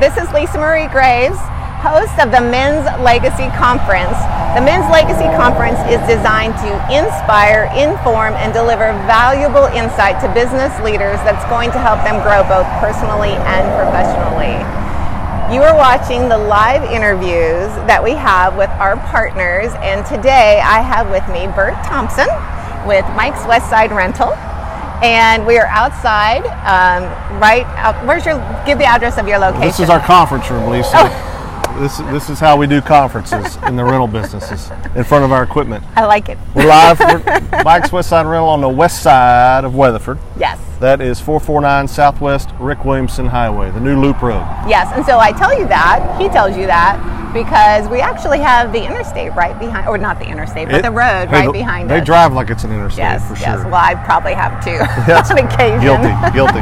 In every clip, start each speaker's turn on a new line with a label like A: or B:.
A: This is Lisa Marie Graves, host of the Men's Legacy Conference. The Men's Legacy Conference is designed to inspire, inform, and deliver valuable insight to business leaders that's going to help them grow both personally and professionally. You are watching the live interviews that we have with our partners, and today I have with me Bert Thompson with Mike's Westside Rental. And we are outside, give the address of your location.
B: This is our conference room, Lisa. Oh. This is how we do conferences in the rental businesses, in front of our equipment.
A: I like it.
B: We're live for Mike's Westside Rental on the west side of Weatherford.
A: Yes.
B: That is 449 Southwest Rick Williamson Highway, the new loop road.
A: Yes, and so I tell you that, he tells you that, because we actually have the interstate right behind, or not the interstate, but the road right behind us.
B: They drive like it's an interstate, for sure.
A: Yes, well, I probably have too, on occasion.
B: Guilty.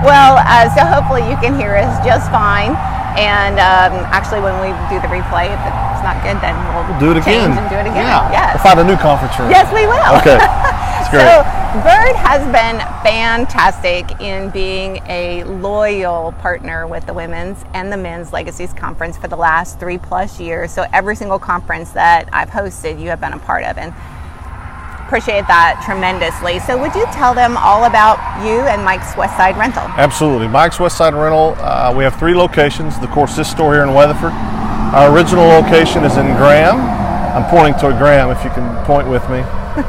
A: Well, so hopefully you can hear us just fine. And actually, when we do the replay, if it's not good, then we'll
B: do it again.
A: And do it again.
B: Yeah.
A: Yes.
B: We'll find a new conference room.
A: Yes, we will.
B: Okay. That's great.
A: So, Bert has been fantastic in being a loyal partner with the Women's and the Men's Legacies Conference for the last 3+ years. So, every single conference that I've hosted, you have been a part of. And appreciate that tremendously. So would you tell them all about you and Mike's Westside Rental?
B: Absolutely. Mike's Westside Rental, we have 3 locations. Of course, this store here in Weatherford. Our original location is in Graham. I'm pointing toward Graham if you can point with me.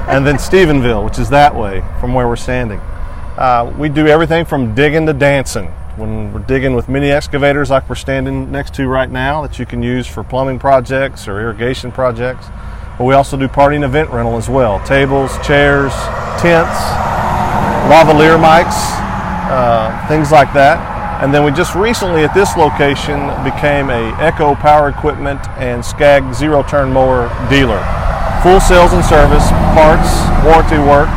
B: And then Stephenville, which is that way from where we're standing. We do everything from digging to dancing. When we're digging with mini excavators like we're standing next to right now that you can use for plumbing projects or irrigation projects. But we also do party and event rental as well. Tables, chairs, tents, lavalier mics, things like that. And then we just recently at this location became a Echo Power Equipment and Skag zero-turn mower dealer. Full sales and service, parts, warranty work.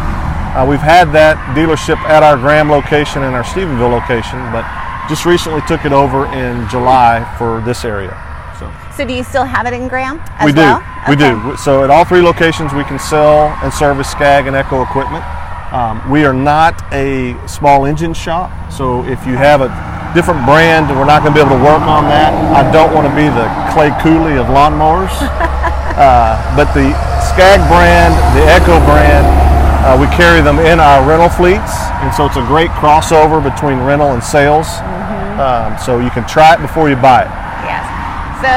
B: We've had that dealership at our Graham location and our Stephenville location, but just recently took it over in July for this area.
A: So do you still have it in Graham as
B: we do.
A: well?
B: We do. So at all 3 locations we can sell and service Skag and Echo equipment. We are not a small engine shop, so if you have a different brand, we're not going to be able to work on that. I don't want to be the Clay Cooley of lawnmowers. But the Skag brand, the Echo brand, we carry them in our rental fleets, and so it's a great crossover between rental and sales. So you can try it before you buy it.
A: So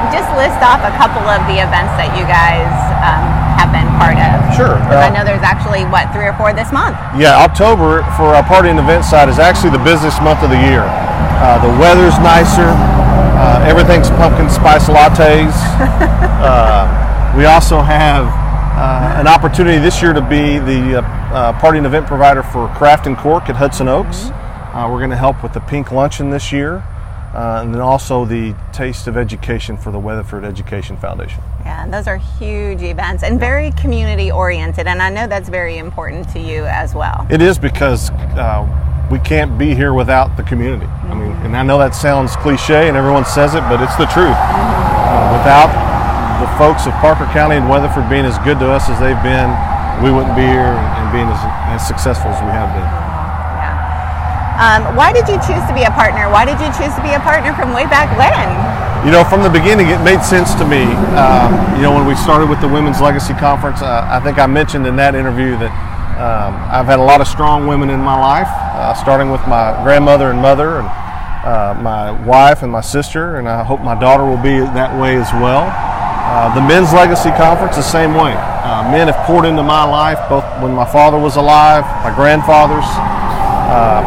A: just list off a couple of the events that you guys have been part of.
B: Sure.
A: Because I know there's actually, 3 or 4 this month?
B: Yeah, October for our party and event side is actually the busiest month of the year. The weather's nicer. Everything's pumpkin spice lattes. We also have an opportunity this year to be the party and event provider for Craft and Cork at Hudson Oaks. We're going to help with the pink luncheon this year. And then also the Taste of Education for the Weatherford Education Foundation.
A: Yeah, and those are huge events and very community oriented, and I know that's very important to you as well.
B: It is, because we can't be here without the community. I mean, and I know that sounds cliche and everyone says it, but it's the truth. Without the folks of Parker County and Weatherford being as good to us as they've been, we wouldn't be here and being as successful as we have been.
A: Why did you choose to be a partner? Why did you choose to be a partner from way back when?
B: You know, from the beginning, it made sense to me. When we started with the Women's Legacy Conference, I think I mentioned in that interview that I've had a lot of strong women in my life, starting with my grandmother and mother, and my wife and my sister, and I hope my daughter will be that way as well. The Men's Legacy Conference, the same way. Men have poured into my life, both when my father was alive, my grandfathers,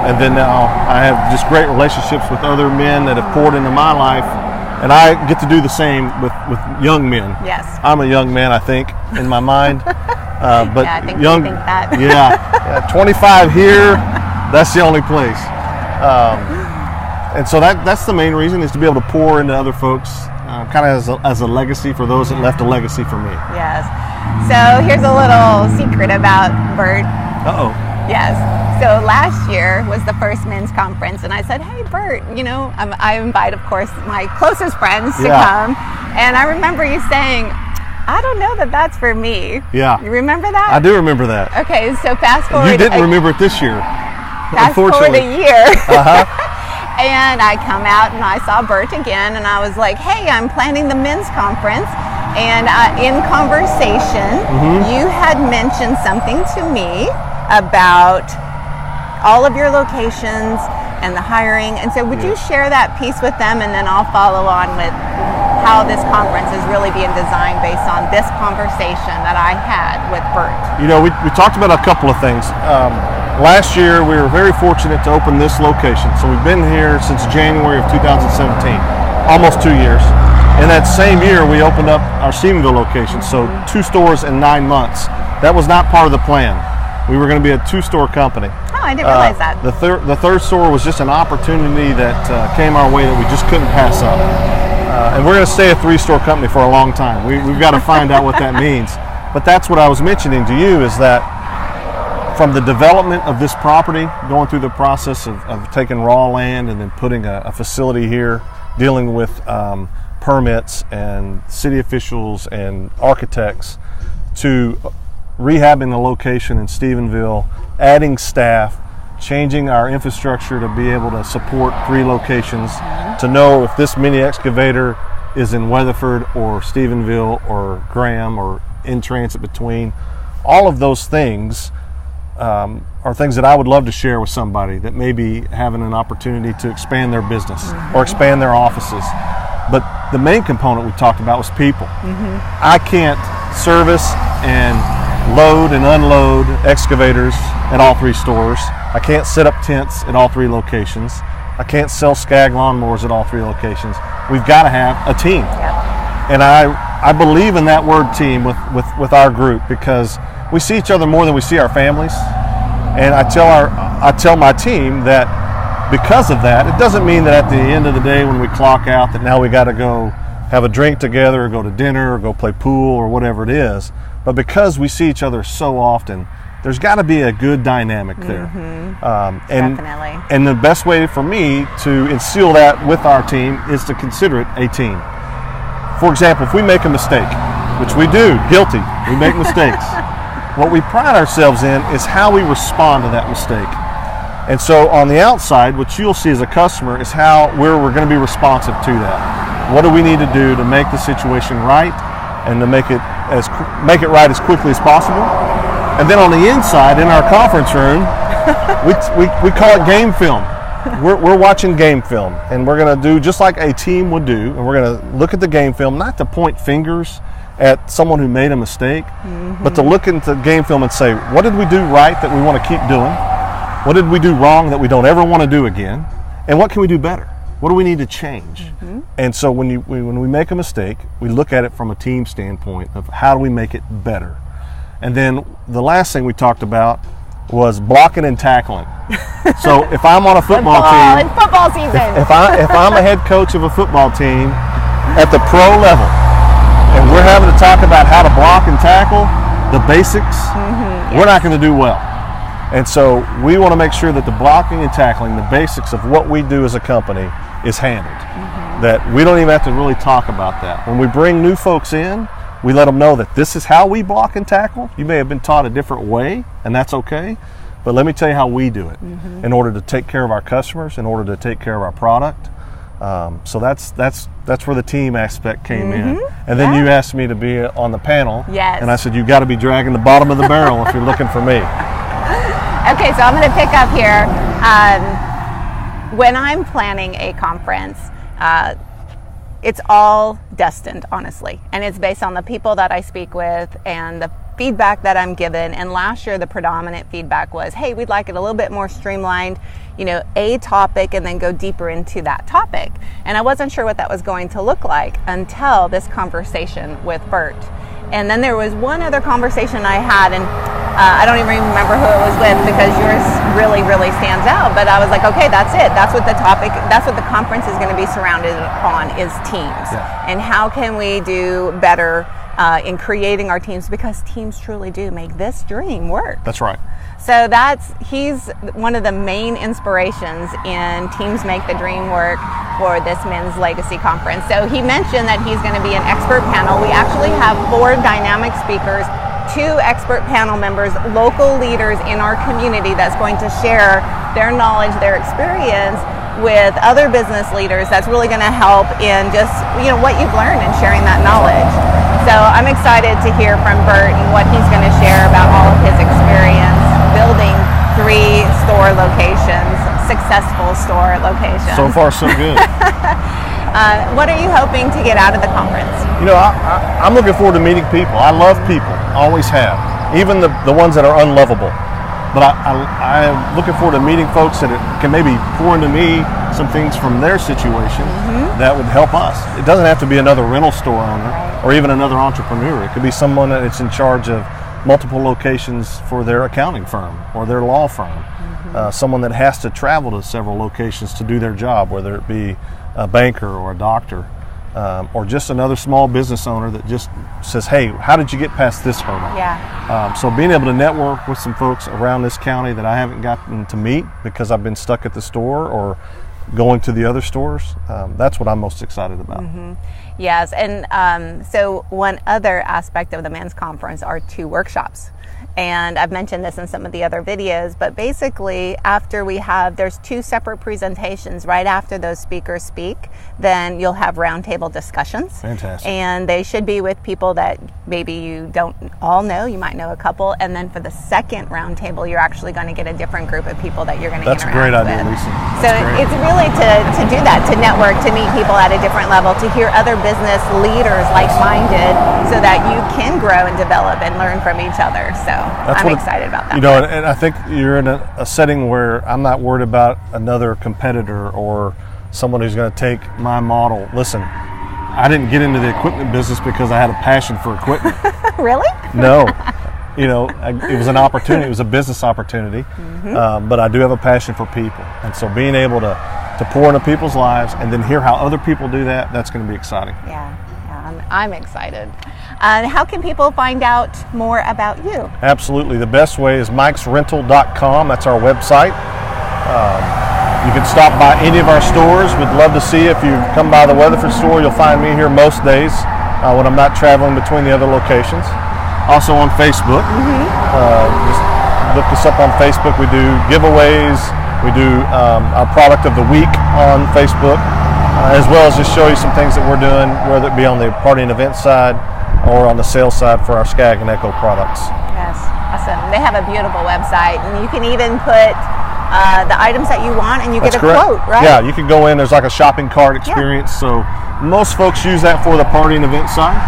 B: and then now I have just great relationships with other men that have poured into my life, and I get to do the same with young men.
A: Yes.
B: I'm a young man, I think, in my mind. But
A: yeah, I think
B: young,
A: we think that.
B: yeah, 25 here, that's the only place. And so that's the main reason, is to be able to pour into other folks, kind of as a legacy for those that left a legacy for me.
A: Yes. So here's a little secret about Bert.
B: Uh-oh.
A: Yes. So last year was the first men's conference, and I said, hey, Bert, I invite, of course, my closest friends to come. And I remember you saying, I don't know that that's for me.
B: Yeah.
A: You remember that?
B: I do remember that.
A: Okay, so fast forward.
B: You didn't remember it this year.
A: Fast forward a year.
B: Uh-huh.
A: And I come out and I saw Bert again, and I was like, hey, I'm planning the men's conference. And in conversation, you had mentioned something to me about all of your locations and the hiring. And so would you share that piece with them, and then I'll follow on with how this conference is really being designed based on this conversation that I had with Bert.
B: You know, we talked about a couple of things. Last year, we were very fortunate to open this location. So we've been here since January of 2017, almost 2 years. In that same year, we opened up our Stephenville location, so 2 stores in 9 months. That was not part of the plan. We were going to be a 2-store company.
A: Oh, I didn't realize that.
B: The third store was just an opportunity that came our way that we just couldn't pass up. And we're going to stay a 3-store company for a long time. We've got to find out what that means. But that's what I was mentioning to you, is that from the development of this property, going through the process of taking raw land and then putting a facility here, dealing with permits and city officials and architects, to rehabbing the location in Stephenville, adding staff, changing our infrastructure to be able to support 3 locations, to know if this mini excavator is in Weatherford or Stephenville or Graham or in transit between. All of those things are things that I would love to share with somebody that may be having an opportunity to expand their business or expand their offices. But the main component we talked about was people. I can't service and load and unload excavators at all 3 stores. I can't set up tents at all 3 locations. I can't sell Skag lawnmowers at all 3 locations. We've got to have a team. And I believe in that word team with our group, because we see each other more than we see our families. And I tell my team that because of that, it doesn't mean that at the end of the day when we clock out that now we got to go have a drink together or go to dinner or go play pool or whatever it is. But because we see each other so often, there's got to be a good dynamic there.
A: Definitely.
B: And the best way for me to instill that with our team is to consider it a team. For example, if we make a mistake, which we do, guilty, we make mistakes. What we pride ourselves in is how we respond to that mistake. And so on the outside, what you'll see as a customer is where we're going to be responsive to that. What do we need to do to make the situation right and to make it right as quickly as possible? And then on the inside, in our conference room, we call it game film. We're watching game film, and we're going to do just like a team would do, and we're going to look at the game film, not to point fingers at someone who made a mistake, but to look into the game film and say, what did we do right that we want to keep doing? What did we do wrong that we don't ever want to do again? And what can we do better? What do we need to change? And so when we make a mistake, we look at it from a team standpoint of how do we make it better. And then the last thing we talked about was blocking and tackling. So if I'm on a football team,
A: it's football season.
B: If I'm a head coach of a football team at the pro level, and we're having to talk about how to block and tackle the basics, we're not going to do well. And so we want to make sure that the blocking and tackling, the basics of what we do as a company, is handled. That we don't even have to really talk about that. When we bring new folks in, we let them know that this is how we block and tackle. You may have been taught a different way, and that's okay. But let me tell you how we do it in order to take care of our customers, in order to take care of our product. So that's where the team aspect came in. And then you asked me to be on the panel.
A: Yes.
B: And I said, you've got to be dragging the bottom of the barrel if you're looking for me.
A: Okay, so I'm going to pick up here. When I'm planning a conference, it's all destined, honestly. And it's based on the people that I speak with and the feedback that I'm given. And last year, the predominant feedback was, hey, we'd like it a little bit more streamlined, a topic and then go deeper into that topic. And I wasn't sure what that was going to look like until this conversation with Bert. And then there was one other conversation I had, and I don't even remember who it was with because yours really, really stands out. But I was like, okay, that's it. That's what the topic, that's what the conference is going to be surrounded on, is teams. Yeah. And how can we do better in creating our teams, because teams truly do make this dream work.
B: That's right.
A: So he's one of the main inspirations in Teams Make the Dream Work for this Men's Legacy Conference. So he mentioned that he's going to be an expert panel. We actually have 4 dynamic speakers, 2 expert panel members, local leaders in our community that's going to share their knowledge, their experience, with other business leaders that's really going to help in just, what you've learned and sharing that knowledge. So I'm excited to hear from Bert and what he's going to share about all of his experience building 3 store locations, successful store locations.
B: So far, so good.
A: What are you hoping to get out of the conference?
B: I'm looking forward to meeting people. I love people, always have, even the ones that are unlovable. But I'm looking forward to meeting folks that can maybe pour into me some things from their situation that would help us. It doesn't have to be another rental store owner or even another entrepreneur. It could be someone that's in charge of multiple locations for their accounting firm or their law firm. Someone that has to travel to several locations to do their job, whether it be a banker or a doctor, or just another small business owner that just says, hey, how did you get past this hurdle?
A: Yeah.
B: So being able to network with some folks around this county that I haven't gotten to meet because I've been stuck at the store or going to the other stores, that's what I'm most excited about.
A: Yes, and so one other aspect of the men's conference are 2 workshops. And I've mentioned this in some of the other videos, but basically after there's 2 separate presentations right after those speakers speak, then you'll have roundtable discussions.
B: Fantastic.
A: And they should be with people that maybe you don't all know, you might know a couple, and then for the second roundtable, you're actually going to get a different group of people that you're going to interact with.
B: That's a great idea, Lisa.
A: So it's really to do that, to network, to meet people at a different level, to hear other business leaders like-minded so that you can grow and develop and learn from each other. So I'm excited about that.
B: And I think you're in a setting where I'm not worried about another competitor or someone who's going to take my model. Listen, I didn't get into the equipment business because I had a passion for equipment.
A: Really?
B: No. It was an opportunity. It was a business opportunity. But I do have a passion for people. And so being able to pour into people's lives and then hear how other people do that, that's going to be exciting.
A: Yeah, I'm excited. How can people find out more about you?
B: Absolutely. The best way is mikesrental.com. That's our website. You can stop by any of our stores. We'd love to see you. If you come by the Weatherford store, you'll find me here most days when I'm not traveling between the other locations. Also on Facebook. Just look us up on Facebook. We do giveaways. We do our product of the week on Facebook, as well as just show you some things that we're doing, whether it be on the party and event side or on the sales side for our Skag and Echo products.
A: Yes, awesome. They have a beautiful website, and you can even put the items that you want, and you get a quote, right?
B: Yeah, you can go in. There's like a shopping cart experience. So most folks use that for the party and event side,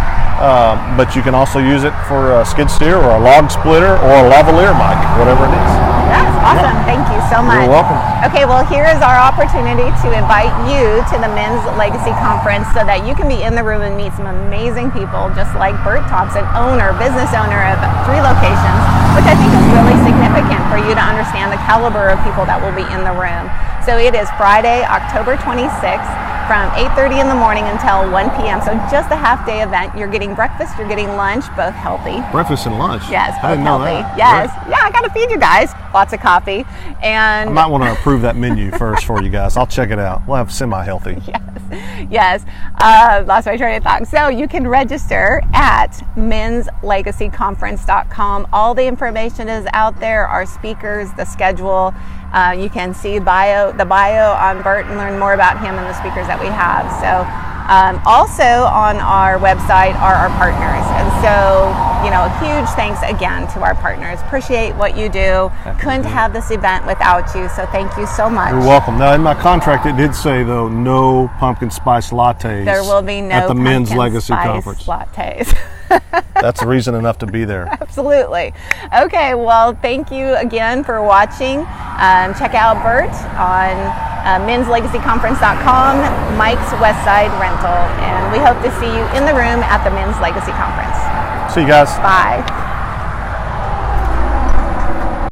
B: but you can also use it for a skid steer or a log splitter or a lavalier mic, whatever it is.
A: That's awesome.
B: Yeah.
A: Thank you so much.
B: You're welcome.
A: Okay, well, here is our opportunity to invite you to the Men's Legacy Conference so that you can be in the room and meet some amazing people, just like Bert Thompson, business owner of 3 locations, which I think is really significant for you to understand the caliber of people that will be in the room. So it is Friday, October 26th, from 8:30 in the morning until 1 p.m. So just a half-day event. You're getting breakfast, you're getting lunch, both healthy.
B: Breakfast and lunch?
A: Yes,
B: I
A: both
B: didn't know
A: healthy.
B: that.
A: Yes.
B: Great.
A: Yeah, I got to feed you guys. Lots of coffee. And
B: I might want to approve that menu first for you guys. I'll check it out. We'll have semi-healthy.
A: Yes. Lost my train of thought. So you can register at menslegacyconference.com. All the information is out there, our speakers, the schedule. You can see the bio on Bert and learn more about him and the speakers that we have. So also on our website are our partners. And so, a huge thanks again to our partners. Appreciate what you do. Couldn't have this event without you. So thank you so much.
B: You're welcome. Now in my contract it did say though no pumpkin spice lattes.
A: There will be no
B: at the Men's Legacy
A: spice
B: Conference.
A: Lattes.
B: That's reason enough to be there.
A: Absolutely. Okay, well, thank you again for watching. Check out Bert on menslegacyconference.com, Mike's Westside Rental, and we hope to see you in the room at the Men's Legacy Conference.
B: See you guys.
A: Bye.